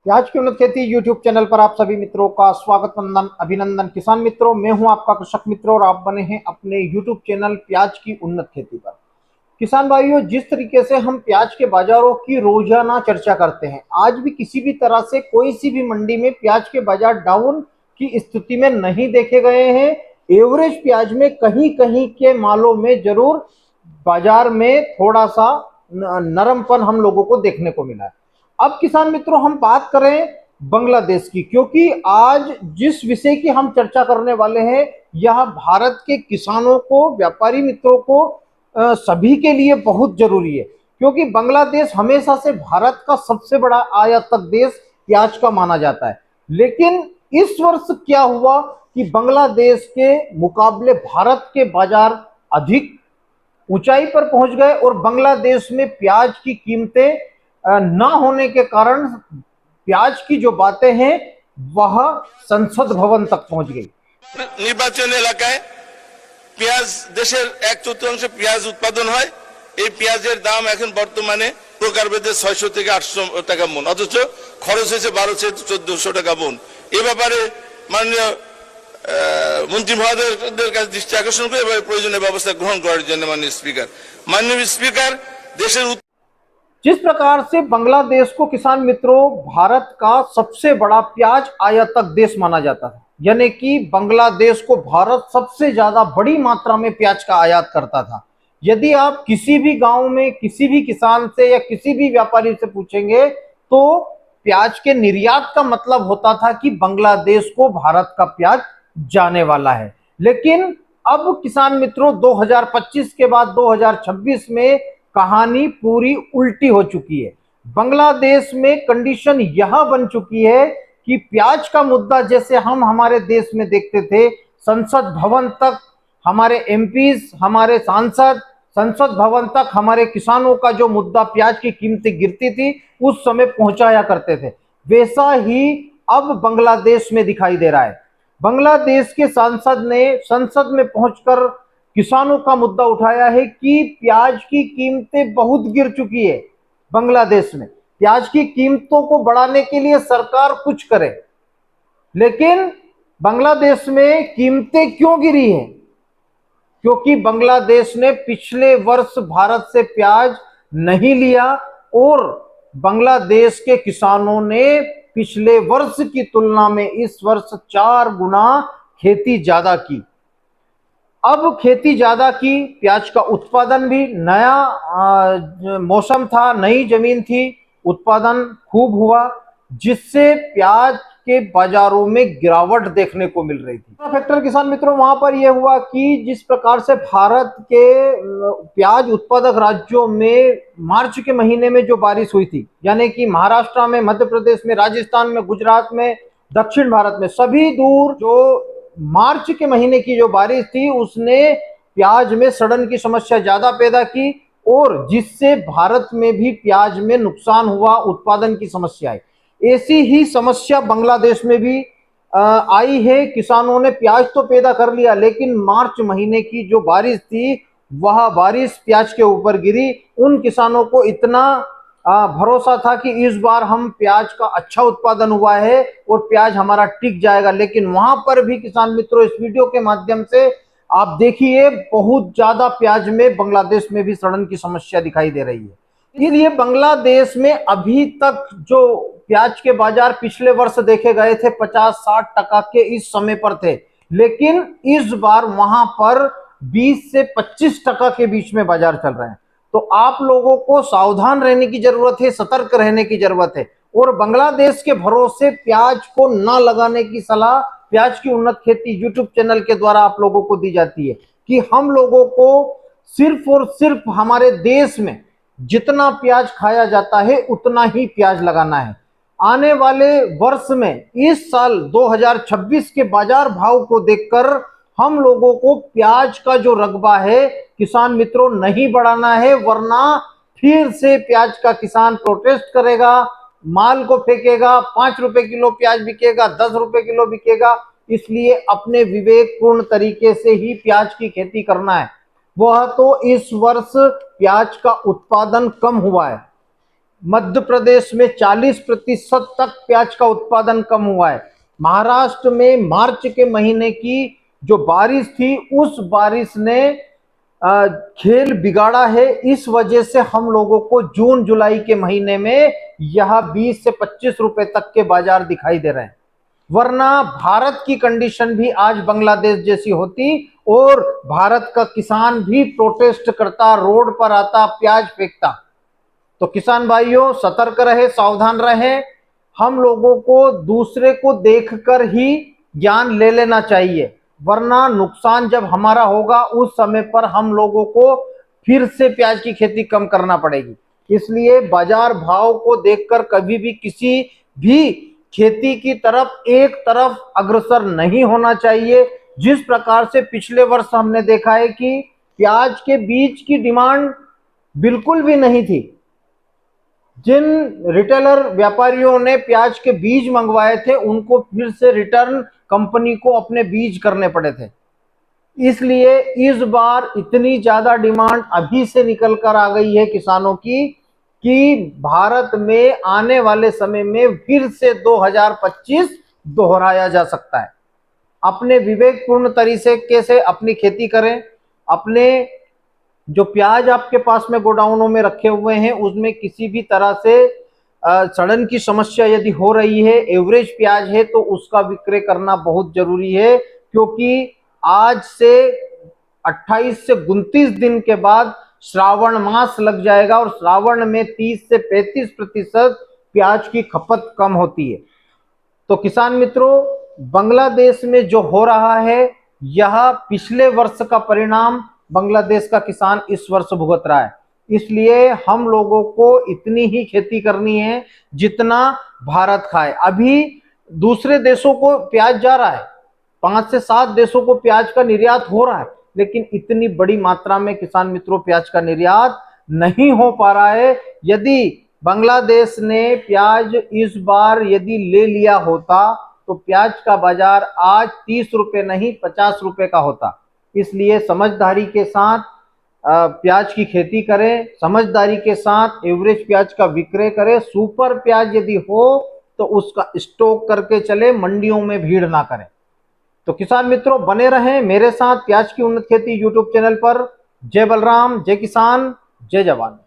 प्याज की उन्नत खेती यूट्यूब चैनल पर आप सभी मित्रों का स्वागत वंदन अभिनंदन। किसान मित्रों, मैं हूं आपका कृषक मित्र और आप बने हैं अपने यूट्यूब चैनल प्याज की उन्नत खेती पर। किसान भाइयों, जिस तरीके से हम प्याज के बाजारों की रोजाना चर्चा करते हैं, आज भी किसी भी तरह से कोई सी भी मंडी में प्याज के बाजार डाउन की स्थिति में नहीं देखे गए हैं। एवरेज प्याज में कहीं कहीं के मालों में जरूर बाजार में थोड़ा सा नरमपन हम लोगों को देखने को मिला है। अब किसान मित्रों, हम बात करें बांग्लादेश की, क्योंकि आज जिस विषय की हम चर्चा करने वाले हैं यह भारत के किसानों को, व्यापारी मित्रों को, सभी के लिए बहुत जरूरी है। क्योंकि बांग्लादेश हमेशा से भारत का सबसे बड़ा आयातक देश प्याज का माना जाता है। लेकिन इस वर्ष क्या हुआ कि बांग्लादेश के मुकाबले भारत के बाजार अधिक ऊंचाई पर पहुंच गए और बांग्लादेश में प्याज की कीमतें ना होने के कारण प्याज की जो बातें हैं वह संसद भवन तक पहुंच गई। निर्वाचन एलाकाয় পেঁয়াজ দেশের 1/4 পেঁয়াজ উৎপাদন হয়। এই পেঁয়াজের দাম এখন বর্তমানে প্রকারভেদে 600 থেকে 800 টাকা মন, অথচ খরচ হয়েছে 1200 থেকে 1400 টাকা মন। এই ব্যাপারে মাননীয় মন্ত্রী মহোদয়দের কাছে দৃষ্টি আকর্ষণ করে এভাবে প্রয়োজনীয় ব্যবস্থা গ্রহণ করার জন্য মাননীয় স্পিকার দেশের जिस प्रकार से बांग्लादेश को किसान मित्रों भारत का सबसे बड़ा प्याज आयातक देश माना जाता है, यानी कि बांग्लादेश को भारत सबसे ज्यादा बड़ी मात्रा में प्याज का आयात करता था। यदि आप किसी भी गांव में किसी भी किसान से या किसी भी व्यापारी से पूछेंगे तो प्याज के निर्यात का मतलब होता था कि बांग्लादेश को भारत का प्याज जाने वाला है। लेकिन अब किसान मित्रों 2025 के बाद 2026 में कहानी पूरी उल्टी हो चुकी है। बांग्लादेश में कंडीशन यह बन चुकी है कि प्याज का मुद्दा जैसे हम हमारे देश में देखते थे, संसद भवन तक हमारे एमपीज, हमारे सांसद, संसद भवन तक हमारे किसानों का जो मुद्दा प्याज की कीमतें गिरती थी उस समय पहुंचाया करते थे, वैसा ही अब बांग्लादेश में दिखाई दे रहा है। बांग्लादेश के सांसद ने संसद में पहुंचकर किसानों का मुद्दा उठाया है कि प्याज की कीमतें बहुत गिर चुकी है। बांग्लादेश में प्याज की कीमतों को बढ़ाने के लिए सरकार कुछ करे, लेकिन बांग्लादेश में कीमतें क्यों गिरी हैं? क्योंकि बांग्लादेश ने पिछले वर्ष भारत से प्याज नहीं लिया और बांग्लादेश के किसानों ने पिछले वर्ष की तुलना में इस वर्ष 4 गुना खेती ज्यादा की। अब खेती ज्यादा की, प्याज का उत्पादन भी, नया मौसम था, नई जमीन थी, उत्पादन खूब हुआ, जिससे प्याज के बाजारों में गिरावट देखने को मिल रही थी। फैक्टर किसान मित्रों वहां पर यह हुआ कि जिस प्रकार से भारत के प्याज उत्पादक राज्यों में मार्च के महीने में जो बारिश हुई थी, यानी कि महाराष्ट्र में, मध्य प्रदेश में, राजस्थान में, गुजरात में, दक्षिण भारत में, सभी दूर जो मार्च के महीने की जो बारिश थी उसने प्याज में सड़न की समस्या ज्यादा पैदा की और जिससे भारत में भी प्याज में नुकसान हुआ, उत्पादन की समस्या आई। ऐसी ही समस्या बांग्लादेश में भी आई है। किसानों ने प्याज तो पैदा कर लिया, लेकिन मार्च महीने की जो बारिश थी वह बारिश प्याज के ऊपर गिरी। उन किसानों को इतना भरोसा था कि इस बार हम प्याज का अच्छा उत्पादन हुआ है और प्याज हमारा टिक जाएगा, लेकिन वहां पर भी किसान मित्रों इस वीडियो के माध्यम से आप देखिए बहुत ज्यादा प्याज में बांग्लादेश में भी सड़न की समस्या दिखाई दे रही है। इसलिए बांग्लादेश में अभी तक जो प्याज के बाजार पिछले वर्ष देखे गए थे 50-60 टका के इस समय पर थे, लेकिन इस बार वहां पर 20 से 25 टका के बीच में बाजार चल रहे हैं। तो आप लोगों को सावधान रहने की जरूरत है, सतर्क रहने की जरूरत है और बांग्लादेश के भरोसे प्याज को ना लगाने की सलाह प्याज की उन्नत खेती यूट्यूब चैनल के द्वारा आप लोगों को दी जाती है कि हम लोगों को सिर्फ और सिर्फ हमारे देश में जितना प्याज खाया जाता है उतना ही प्याज लगाना है। आने वाले वर्ष में इस साल 2026 के बाजार भाव को देखकर हम लोगों को प्याज का जो रकबा है किसान मित्रों नहीं बढ़ाना है, वरना फिर से प्याज का किसान प्रोटेस्ट करेगा, माल को फेंकेगा, 5 रुपए किलो प्याज बिकेगा, 10 रुपए किलो बिकेगा। इसलिए अपने विवेकपूर्ण तरीके से ही प्याज की खेती करना है। वह तो इस वर्ष प्याज का उत्पादन कम हुआ है, मध्य प्रदेश में 40% तक प्याज का उत्पादन कम हुआ है। महाराष्ट्र में मार्च के महीने की जो बारिश थी उस बारिश ने खेल बिगाड़ा है। इस वजह से हम लोगों को जून जुलाई के महीने में यह 20 से 25 रुपए तक के बाजार दिखाई दे रहे हैं। वरना भारत की कंडीशन भी आज बांग्लादेश जैसी होती और भारत का किसान भी प्रोटेस्ट करता, रोड पर आता, प्याज फेंकता। तो किसान भाइयों सतर्क रहे, सावधान रहे। हम लोगों को दूसरे को देखकर ही ज्ञान ले लेना चाहिए, वरना नुकसान जब हमारा होगा उस समय पर हम लोगों को फिर से प्याज की खेती कम करना पड़ेगी। इसलिए बाजार भाव को देखकर कभी भी किसी भी खेती की तरफ एक तरफ अग्रसर नहीं होना चाहिए। जिस प्रकार से पिछले वर्ष हमने देखा है कि प्याज के बीज की डिमांड बिल्कुल भी नहीं थी। जिन रिटेलर व्यापारियों ने प्याज के बीज मंगवाए थे उनको फिर से रिटर्न कंपनी को अपने बीज करने पड़े थे। इसलिए इस बार इतनी ज्यादा डिमांड अभी से निकल कर आ गई है किसानों की कि भारत में आने वाले समय में फिर से 2025 दोहराया जा सकता है। अपने विवेकपूर्ण तरीके से अपनी खेती करें। अपने जो प्याज आपके पास में गोडाउनों में रखे हुए हैं उसमें किसी भी तरह से सड़न की समस्या यदि हो रही है, एवरेज प्याज है, तो उसका विक्रय करना बहुत जरूरी है, क्योंकि आज से 28 से 29 दिन के बाद श्रावण मास लग जाएगा और श्रावण में 30 से 35% प्याज की खपत कम होती है। तो किसान मित्रों, बांग्लादेश में जो हो रहा है यह पिछले वर्ष का परिणाम बांग्लादेश का किसान इस वर्ष भुगत रहा है। इसलिए हम लोगों को इतनी ही खेती करनी है जितना भारत खाए। अभी दूसरे देशों को प्याज जा रहा है, 5 से 7 देशों को प्याज का निर्यात हो रहा है, लेकिन इतनी बड़ी मात्रा में किसान मित्रों प्याज का निर्यात नहीं हो पा रहा है। यदि बांग्लादेश ने प्याज इस बार यदि ले लिया होता तो प्याज का बाजार आज 30 रुपए नहीं 50 रुपए का होता। इसलिए समझदारी के साथ प्याज की खेती करें, समझदारी के साथ एवरेज प्याज का विक्रय करें। सुपर प्याज यदि हो तो उसका स्टॉक करके चले, मंडियों में भीड़ ना करें। तो किसान मित्रों बने रहें मेरे साथ प्याज की उन्नत खेती यूट्यूब चैनल पर। जय बलराम, जय किसान, जय जवान।